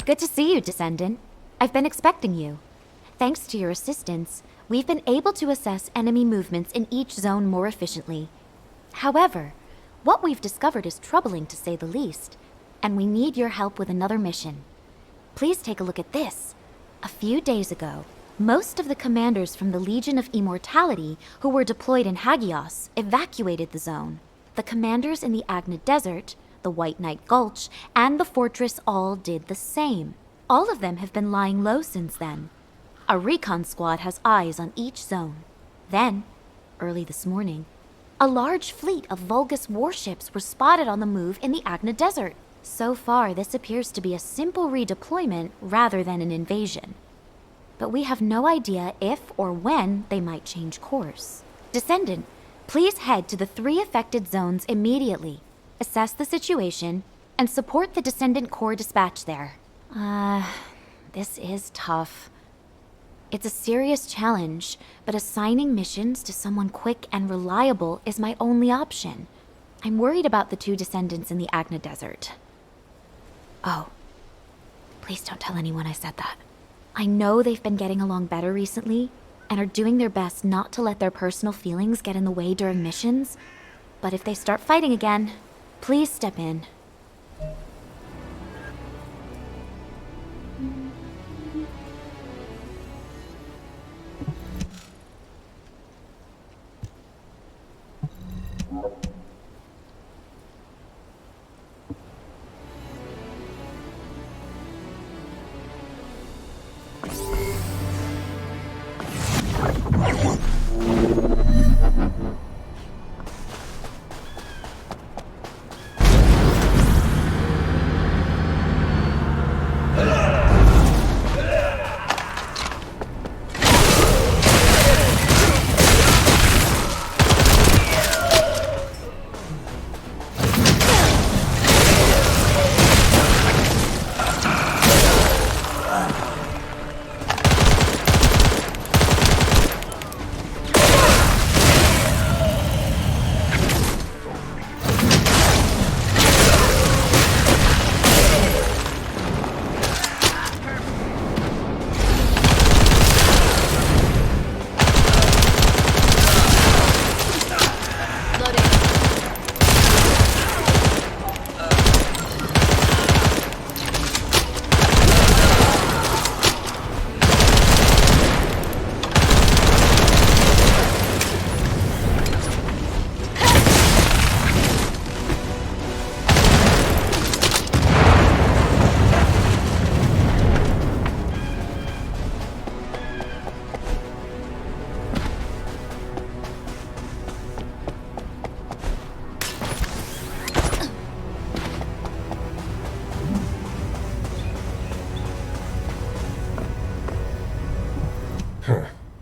Good to see you, Descendant. I've been expecting you. Thanks to your assistance, we've been able to assess enemy movements in each zone more efficiently. However, what we've discovered is troubling to say the least, and we need your help with another mission. Please take a look at this. A few days ago, most of the commanders from the Legion of Immortality who were deployed in Hagios evacuated the zone. The commanders in the Agna Desert, the White Knight Gulch, and the fortress all did the same. All of them have been lying low since then. A recon squad has eyes on each zone. Then, early this morning, a large fleet of Vulgus warships were spotted on the move in the Agna Desert. So far, this appears to be a simple redeployment rather than an invasion. But we have no idea if or when they might change course. Descendant, please head to the 3 affected zones immediately. Assess the situation, and support the Descendant Corps dispatch there. This is tough. It's a serious challenge, but assigning missions to someone quick and reliable is my only option. I'm worried about the 2 Descendants in the Agna Desert. Oh, please don't tell anyone I said that. I know they've been getting along better recently, and are doing their best not to let their personal feelings get in the way during missions, but if they start fighting again, please step in.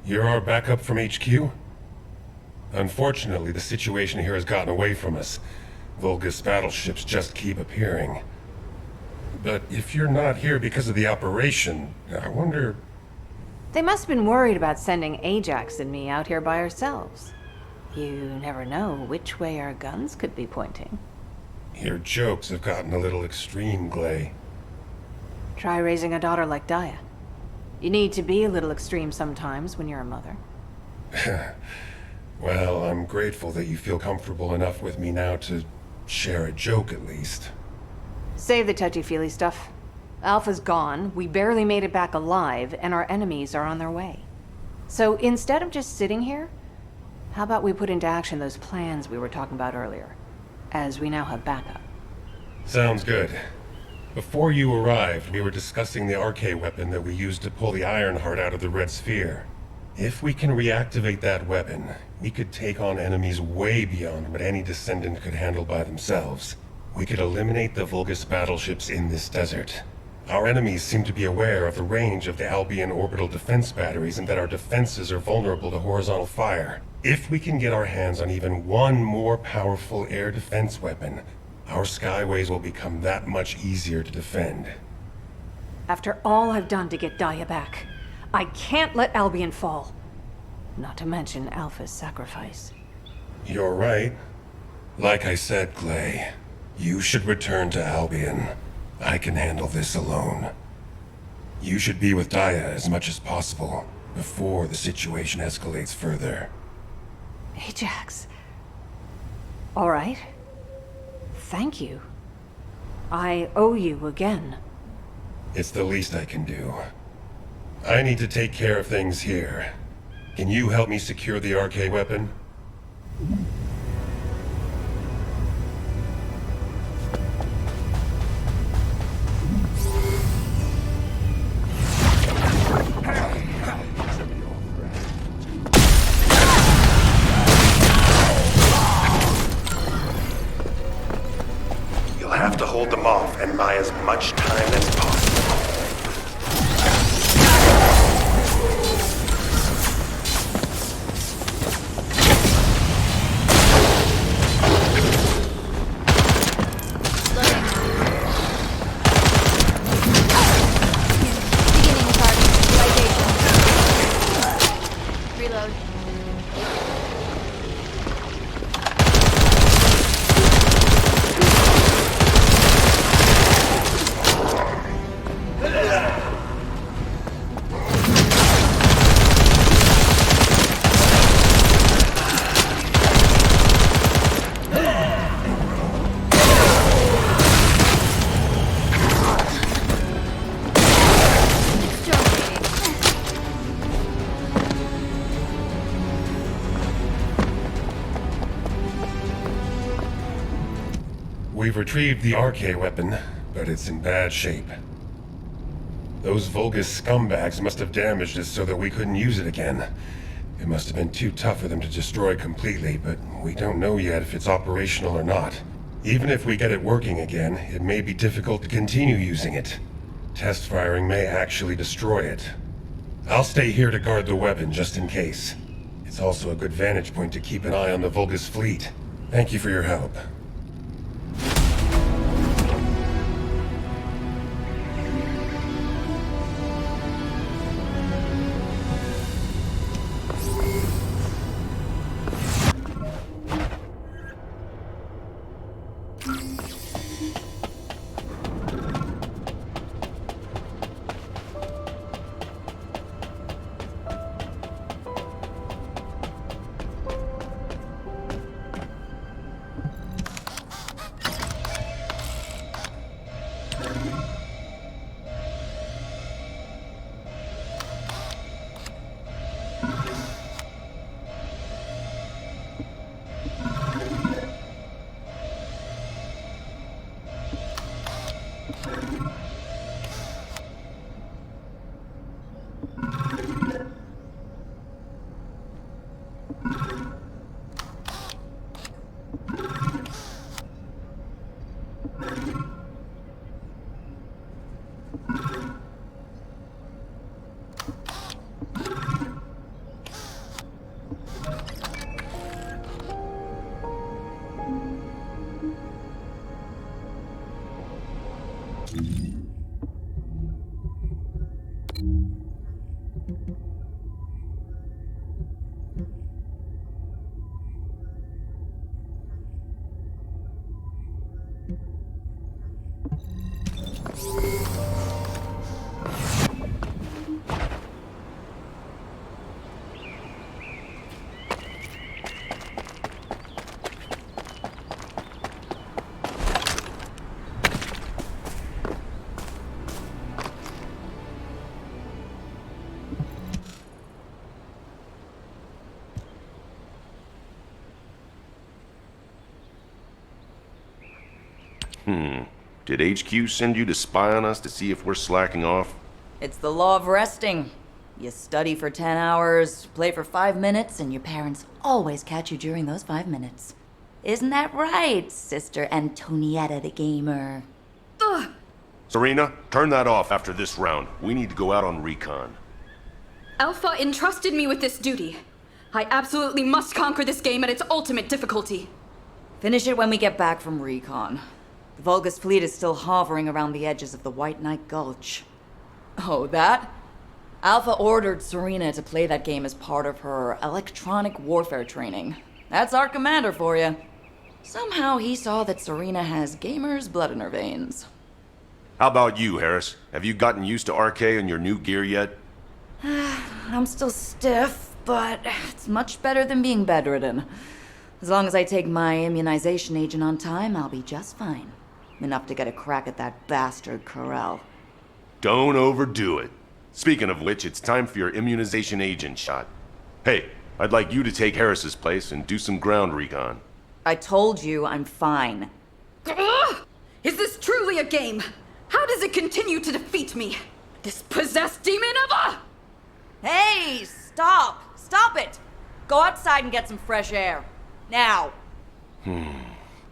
You're our backup from HQ? Unfortunately, the situation here has gotten away from us. Vulgus battleships just keep appearing. But if you're not here because of the operation, I wonder... They must have been worried about sending Ajax and me out here by ourselves. You never know which way our guns could be pointing. Your jokes have gotten a little extreme, Glay. Try raising a daughter like Dia. You need to be a little extreme sometimes when you're a mother. Well, I'm grateful that you feel comfortable enough with me now to share a joke at least. Save the touchy-feely stuff. Alpha's gone, we barely made it back alive, and our enemies are on their way. So instead of just sitting here, how about we put into action those plans we were talking about earlier, as we now have backup? Sounds good. Before you arrived, we were discussing the RK weapon that we used to pull the Ironheart out of the Red Sphere. If we can reactivate that weapon, we could take on enemies way beyond what any Descendant could handle by themselves. we could eliminate the Vulgus battleships in this desert. Our enemies seem to be aware of the range of the Albion orbital defense batteries and that our defenses are vulnerable to horizontal fire. If we can get our hands on even one more powerful air defense weapon, our skyways will become that much easier to defend. After all I've done to get Dia back, I can't let Albion fall. Not to mention Alpha's sacrifice. You're right. Like I said, Clay, you should return to Albion. I can handle this alone. You should be with Dia as much as possible before the situation escalates further. Ajax. All right. Thank you. I owe you again. It's the least I can do. I need to take care of things here. Can you help me secure the RK weapon? You'll have to hold them off and buy as much time as possible. We've retrieved the RK weapon, but it's in bad shape. Those Vulgus scumbags must have damaged it so that we couldn't use it again. It must have been too tough for them to destroy completely, but we don't know yet if it's operational or not. Even if we get it working again, it may be difficult to continue using it. Test firing may actually destroy it. I'll stay here to guard the weapon just in case. It's also a good vantage point to keep an eye on the Vulgus fleet. Thank you for your help. Did HQ send you to spy on us to see if we're slacking off? It's the law of resting. You study for 10 hours, play for 5 minutes, and your parents always catch you during those 5 minutes. Isn't that right, Sister Antonietta the Gamer? Ugh! Serena, turn that off after this round. We need to go out on recon. Alpha entrusted me with this duty. I absolutely must conquer this game at its ultimate difficulty. Finish it when we get back from recon. The Vulgus fleet is still hovering around the edges of the White Knight Gulch. Oh, that? Alpha ordered Serena to play that game as part of her electronic warfare training. That's our commander for you. Somehow he saw that Serena has gamer's blood in her veins. How about you, Harris? Have you gotten used to RK and your new gear yet? I'm still stiff, but it's much better than being bedridden. As long as I take my immunization agent on time, I'll be just fine. Enough to get a crack at that bastard Corel. Don't overdo it. Speaking of which, it's time for your immunization agent shot. Hey, I'd like you to take Harris's place and do some ground recon. I told you I'm fine. Ugh! Is this truly a game? How does it continue to defeat me? This possessed demon of a... Hey, stop! Stop it! Go outside and get some fresh air. Now!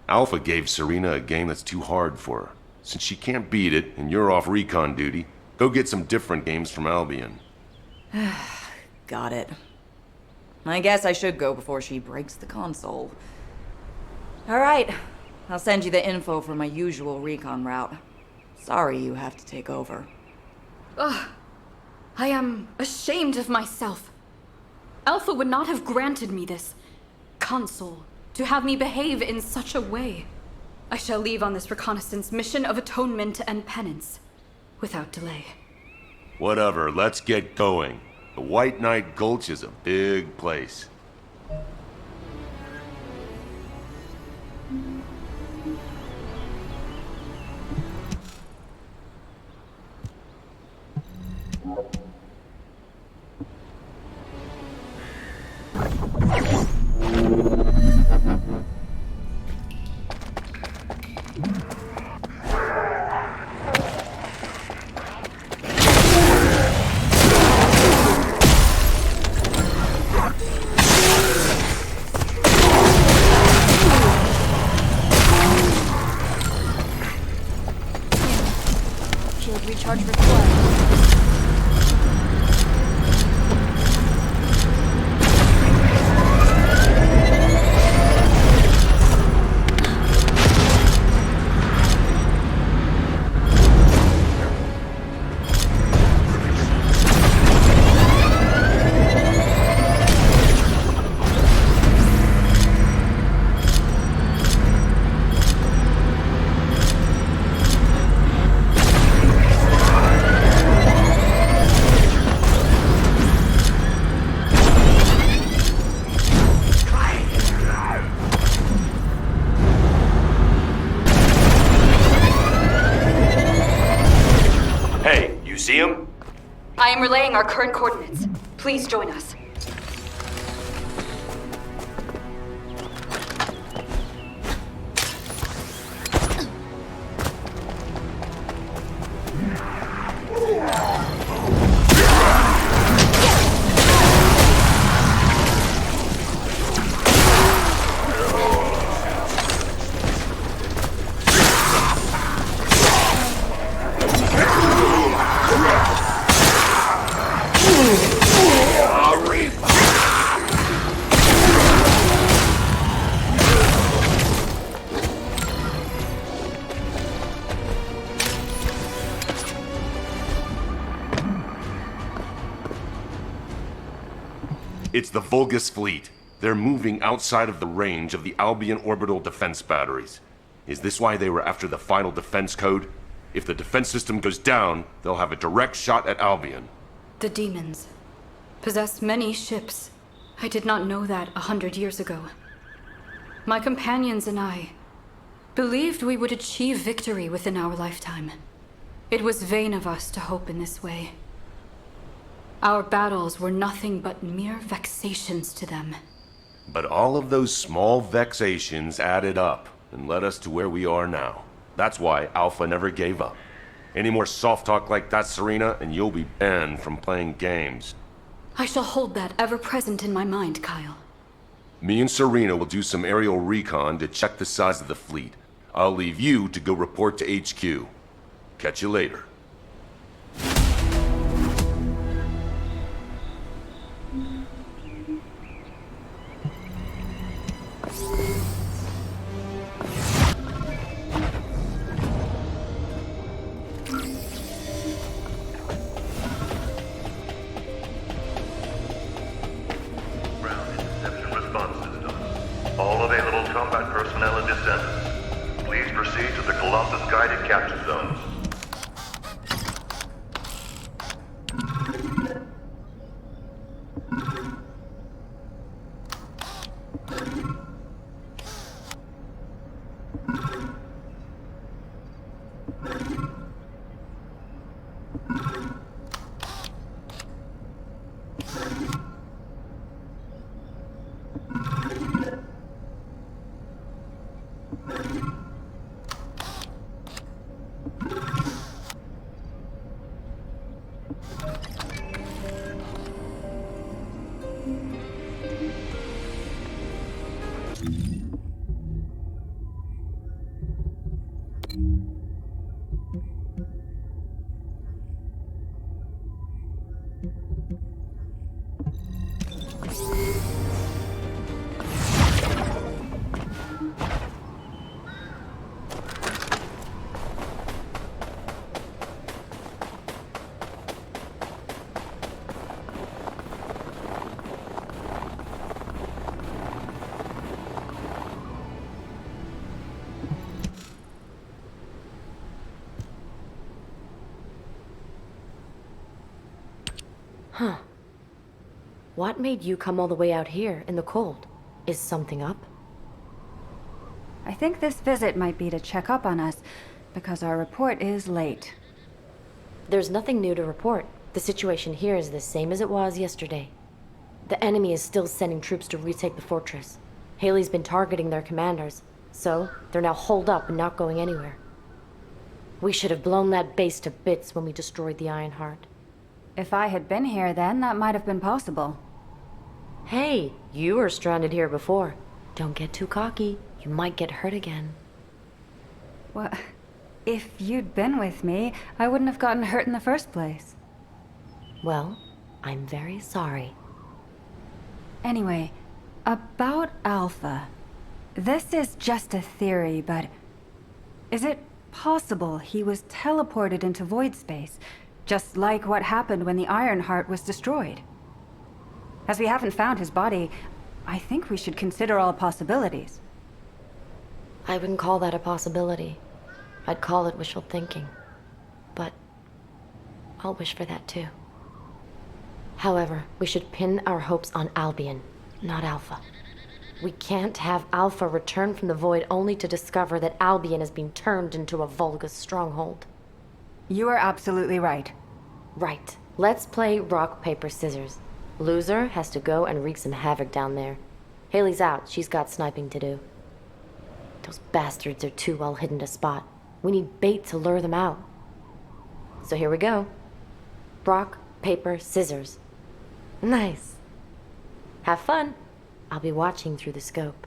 Alpha gave Serena a game that's too hard for her. Since she can't beat it and you're off recon duty, go get some different games from Albion. Got it. I guess I should go before she breaks the console. Alright, I'll send you the info for my usual recon route. Sorry you have to take over. Ugh. I am ashamed of myself. Alpha would not have granted me this console to have me behave in such a way. I shall leave on this reconnaissance mission of atonement and penance without delay. Whatever, let's get going. The White Knight Gulch is a big place. Shield recharge required. See him? I am relaying our current coordinates. Please join us. It's the Vulgus fleet. They're moving outside of the range of the Albion orbital defense batteries. Is this why they were after the final defense code? If the defense system goes down, they'll have a direct shot at Albion. The demons possess many ships. I did not know that 100 years ago. My companions and I believed we would achieve victory within our lifetime. It was vain of us to hope in this way. Our battles were nothing but mere vexations to them. But all of those small vexations added up and led us to where we are now. That's why Alpha never gave up. Any more soft talk like that, Serena, and you'll be banned from playing games. I shall hold that ever present in my mind, Kyle. Me and Serena will do some aerial recon to check the size of the fleet. I'll leave you to go report to HQ. Catch you later. Ground interception response system. All available combat personnel and Descendants. Please proceed to the Colossus guided capture zones. Huh. What made you come all the way out here in the cold? Is something up? I think this visit might be to check up on us, because our report is late. There's nothing new to report. The situation here is the same as it was yesterday. The enemy is still sending troops to retake the fortress. Haley's been targeting their commanders, so they're now holed up and not going anywhere. We should have blown that base to bits when we destroyed the Ironheart. If I had been here then, that might have been possible. Hey, you were stranded here before. Don't get too cocky. You might get hurt again. Well, if you'd been with me, I wouldn't have gotten hurt in the first place. Well, I'm very sorry. Anyway, about Alpha. This is just a theory, but is it possible he was teleported into void space, just like what happened when the Ironheart was destroyed? As we haven't found his body, I think we should consider all possibilities. I wouldn't call that a possibility. I'd call it wishful thinking. But I'll wish for that too. However, we should pin our hopes on Albion, not Alpha. We can't have Alpha return from the void only to discover that Albion has been turned into a Vulgus stronghold. You are absolutely right. Right. Let's play rock, paper, scissors. Loser has to go and wreak some havoc down there. Haley's out. She's got sniping to do. Those bastards are too well hidden to spot. We need bait to lure them out. So here we go. Rock, paper, scissors. Nice. Have fun. I'll be watching through the scope.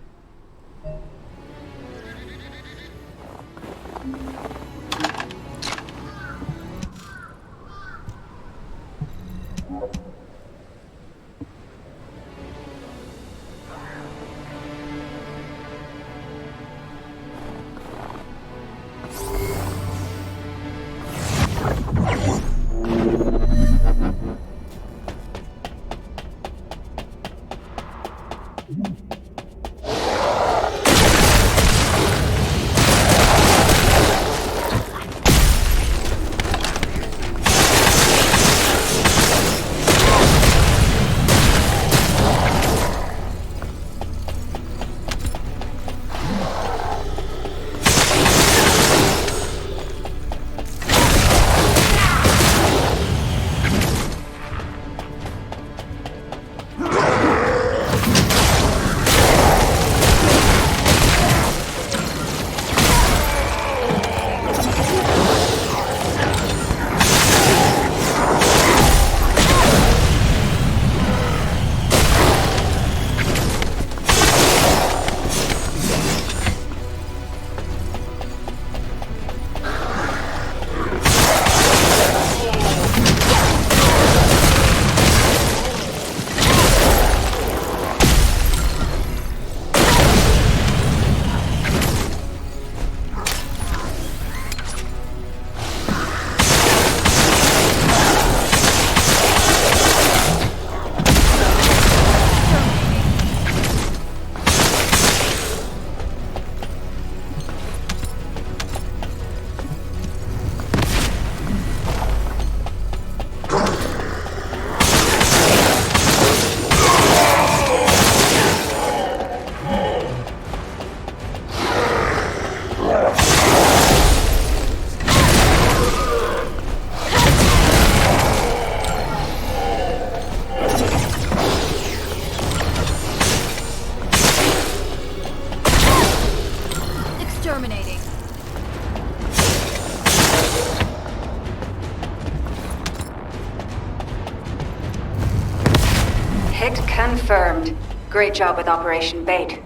Confirmed. Great job with Operation Bait.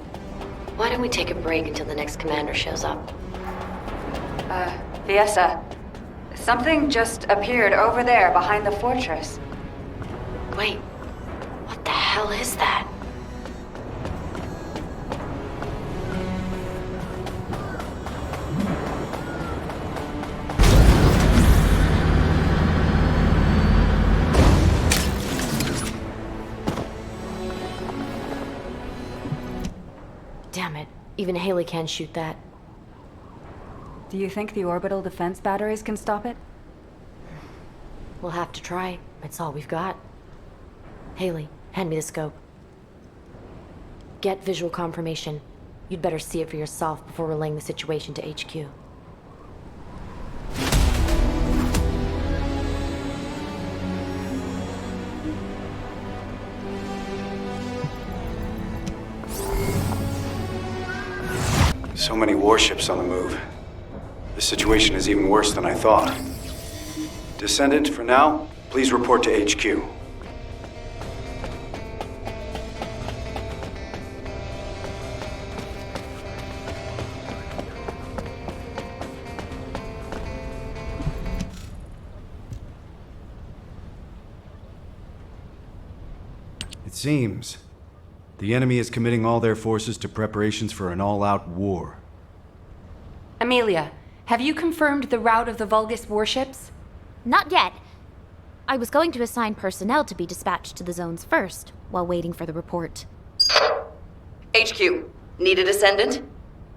Why don't we take a break until the next commander shows up? Fiesta. Something just appeared over there behind the fortress. Wait, what the hell is that? Damn it, even Haley can't shoot that. Do you think the orbital defense batteries can stop it? We'll have to try. It's all we've got. Haley, hand me the scope. Get visual confirmation. You'd better see it for yourself before relaying the situation to HQ. So many warships on the move. The situation is even worse than I thought. Descendant, for now, please report to HQ. It seems the enemy is committing all their forces to preparations for an all-out war. Amelia, have you confirmed the route of the Vulgus warships? Not yet. I was going to assign personnel to be dispatched to the zones first, while waiting for the report. HQ, need a Descendant?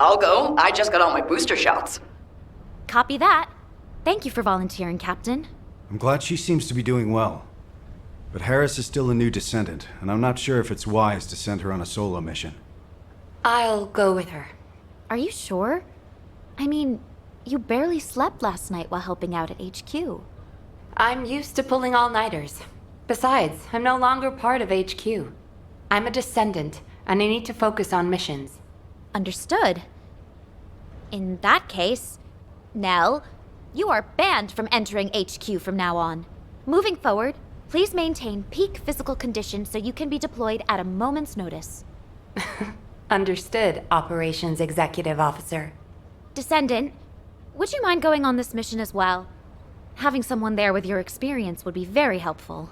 I'll go. I just got all my booster shots. Copy that. Thank you for volunteering, Captain. I'm glad she seems to be doing well. But Harris is still a new Descendant, and I'm not sure if it's wise to send her on a solo mission. I'll go with her. Are you sure? I mean, you barely slept last night while helping out at HQ. I'm used to pulling all-nighters. Besides, I'm no longer part of HQ. I'm a Descendant, and I need to focus on missions. Understood. In that case, Nell, you are banned from entering HQ from now on. Moving forward, please maintain peak physical condition so you can be deployed at a moment's notice. Understood, Operations Executive Officer. Descendant, would you mind going on this mission as well? Having someone there with your experience would be very helpful.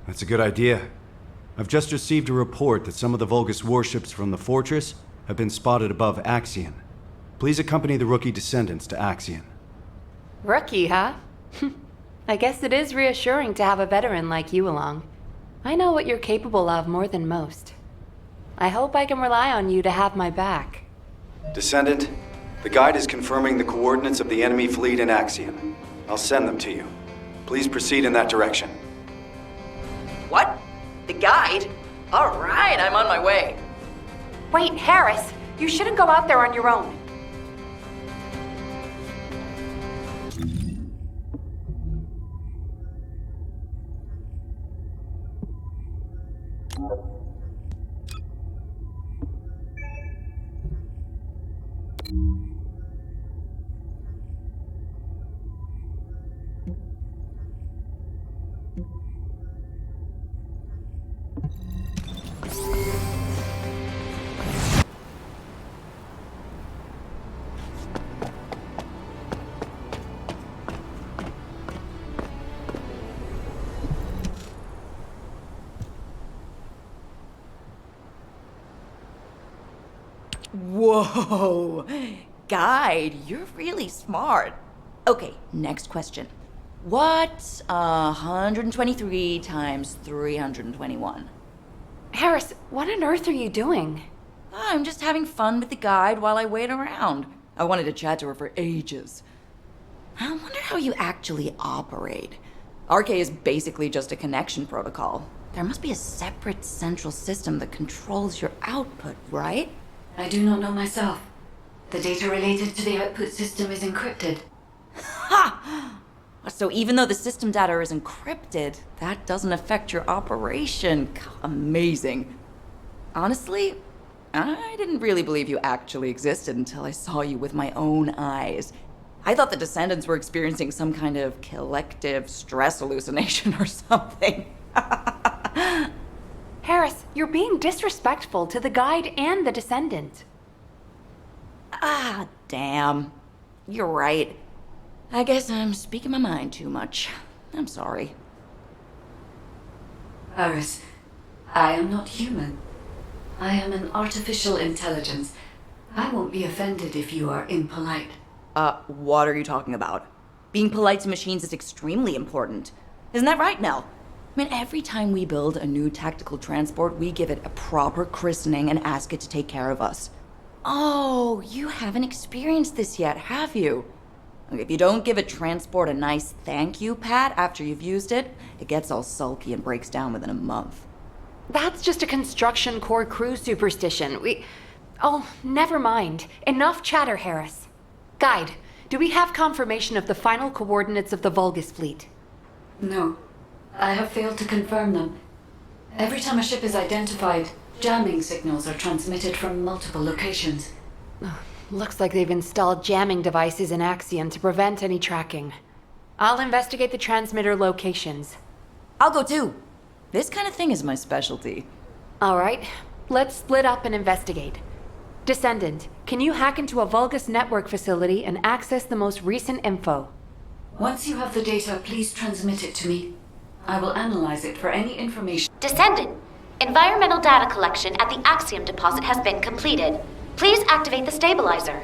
That's a good idea. I've just received a report that some of the Vulgus warships from the fortress have been spotted above Axion. Please accompany the rookie Descendants to Axion. Rookie, huh? I guess it is reassuring to have a veteran like you along. I know what you're capable of more than most. I hope I can rely on you to have my back. Descendant, the guide is confirming the coordinates of the enemy fleet in Axion. I'll send them to you. Please proceed in that direction. What? The guide? All right, I'm on my way. Wait, Harris! You shouldn't go out there on your own. Whoa! Guide, you're really smart. Okay, next question. What's 123 times 321? Harris, what on earth are you doing? I'm just having fun with the guide while I wait around. I wanted to chat to her for ages. I wonder how you actually operate. RK is basically just a connection protocol. There must be a separate central system that controls your output, right? I do not know myself. The data related to the output system is encrypted. Ha! So even though the system data is encrypted, that doesn't affect your operation. Amazing. Honestly, I didn't really believe you actually existed until I saw you with my own eyes. I thought the Descendants were experiencing some kind of collective stress hallucination or something. Harris, you're being disrespectful to the Guide and the Descendant. Ah, damn. You're right. I guess I'm speaking my mind too much. I'm sorry. Iris, I am not human. I am an artificial intelligence. I won't be offended if you are impolite. What are you talking about? Being polite to machines is extremely important. Isn't that right, Nell? I mean, every time we build a new tactical transport, we give it a proper christening and ask it to take care of us. Oh, you haven't experienced this yet, have you? If you don't give a transport a nice thank you pat after you've used it, it gets all sulky and breaks down within a month. That's just a construction core crew superstition. Oh, never mind. Enough chatter, Harris. Guide, do we have confirmation of the final coordinates of the Vulgus fleet? No, I have failed to confirm them. Every time a ship is identified, jamming signals are transmitted from multiple locations. Looks like they've installed jamming devices in Axion to prevent any tracking. I'll investigate the transmitter locations. I'll go too. This kind of thing is my specialty. All right, let's split up and investigate. Descendant, can you hack into a Vulgus network facility and access the most recent info? Once you have the data, please transmit it to me. I will analyze it for any information. Descendant, environmental data collection at the Axiom deposit has been completed. Please activate the stabilizer.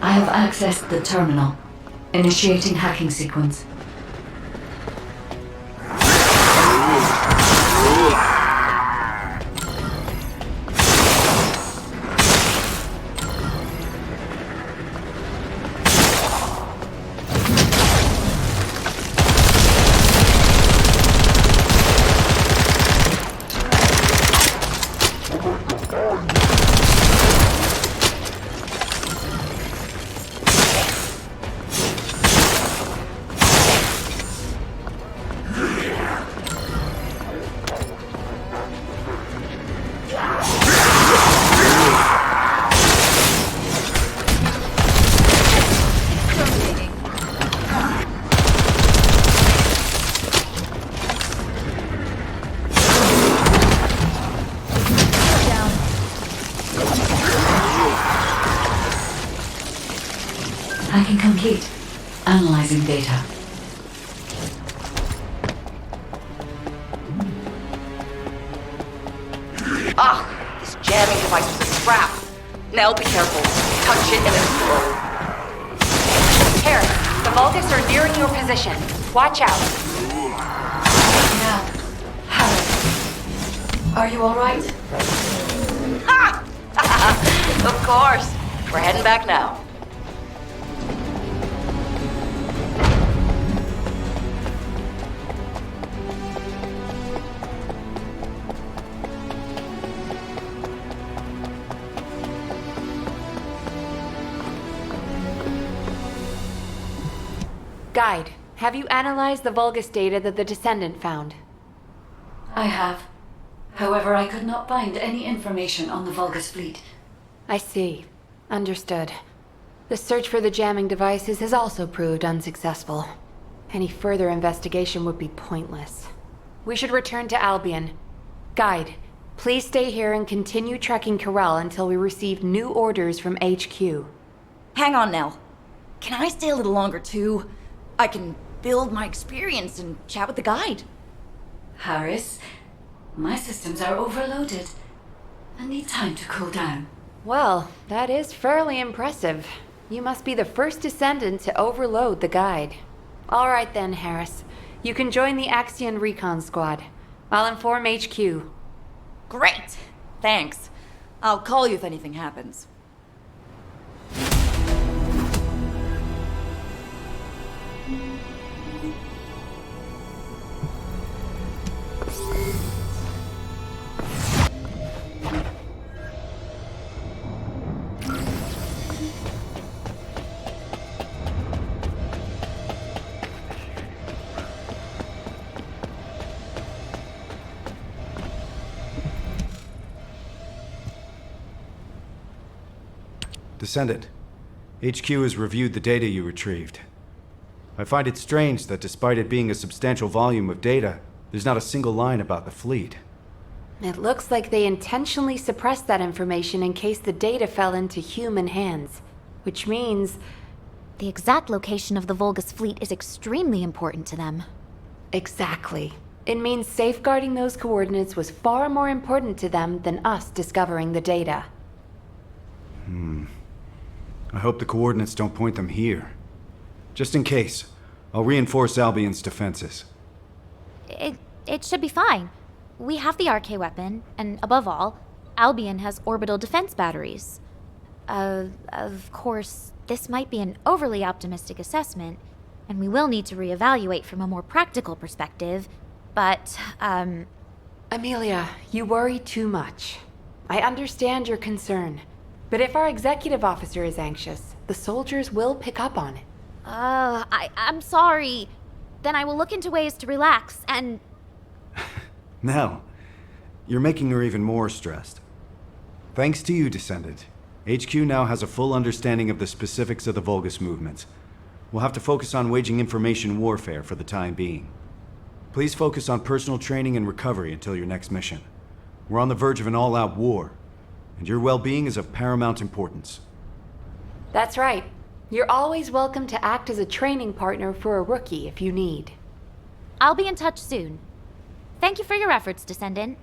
I have accessed the terminal. Initiating hacking sequence. Hacking complete. Analyzing data. This jamming device was a trap. Nell, be careful. Touch it and it'll explode. Harris, the Vulgus are nearing your position. Watch out. Yeah. Harris. Are you alright? Ha! Of course. We're heading back now. Guide, have you analyzed the Vulgus data that the Descendant found? I have. However, I could not find any information on the Vulgus fleet. I see. Understood. The search for the jamming devices has also proved unsuccessful. Any further investigation would be pointless. We should return to Albion. Guide, please stay here and continue tracking Corral until we receive new orders from HQ. Hang on, Nell. Can I stay a little longer too? I can build my experience and chat with the guide. Harris, my systems are overloaded. I need time to cool down. Well, that is fairly impressive. You must be the first Descendant to overload the guide. All right then, Harris. You can join the Axion Recon Squad. I'll inform HQ. Great! Thanks. I'll call you if anything happens. Descendant, HQ has reviewed the data you retrieved. I find it strange that despite it being a substantial volume of data, there's not a single line about the fleet. It looks like they intentionally suppressed that information in case the data fell into human hands. Which means... The exact location of the Vulgus fleet is extremely important to them. Exactly. It means safeguarding those coordinates was far more important to them than us discovering the data. I hope the coordinates don't point them here. Just in case, I'll reinforce Albion's defenses. It should be fine. We have the RK weapon, and above all, Albion has orbital defense batteries. Of course, this might be an overly optimistic assessment, and we will need to reevaluate from a more practical perspective, but, Amelia, you worry too much. I understand your concern, but if our executive officer is anxious, the soldiers will pick up on it. I'm sorry. Then I will look into ways to relax and... Now, you're making her even more stressed. Thanks to you, Descendant, HQ now has a full understanding of the specifics of the Vulgus movements. We'll have to focus on waging information warfare for the time being. Please focus on personal training and recovery until your next mission. We're on the verge of an all-out war, and your well-being is of paramount importance. That's right. You're always welcome to act as a training partner for a rookie if you need. I'll be in touch soon. Thank you for your efforts, Descendant.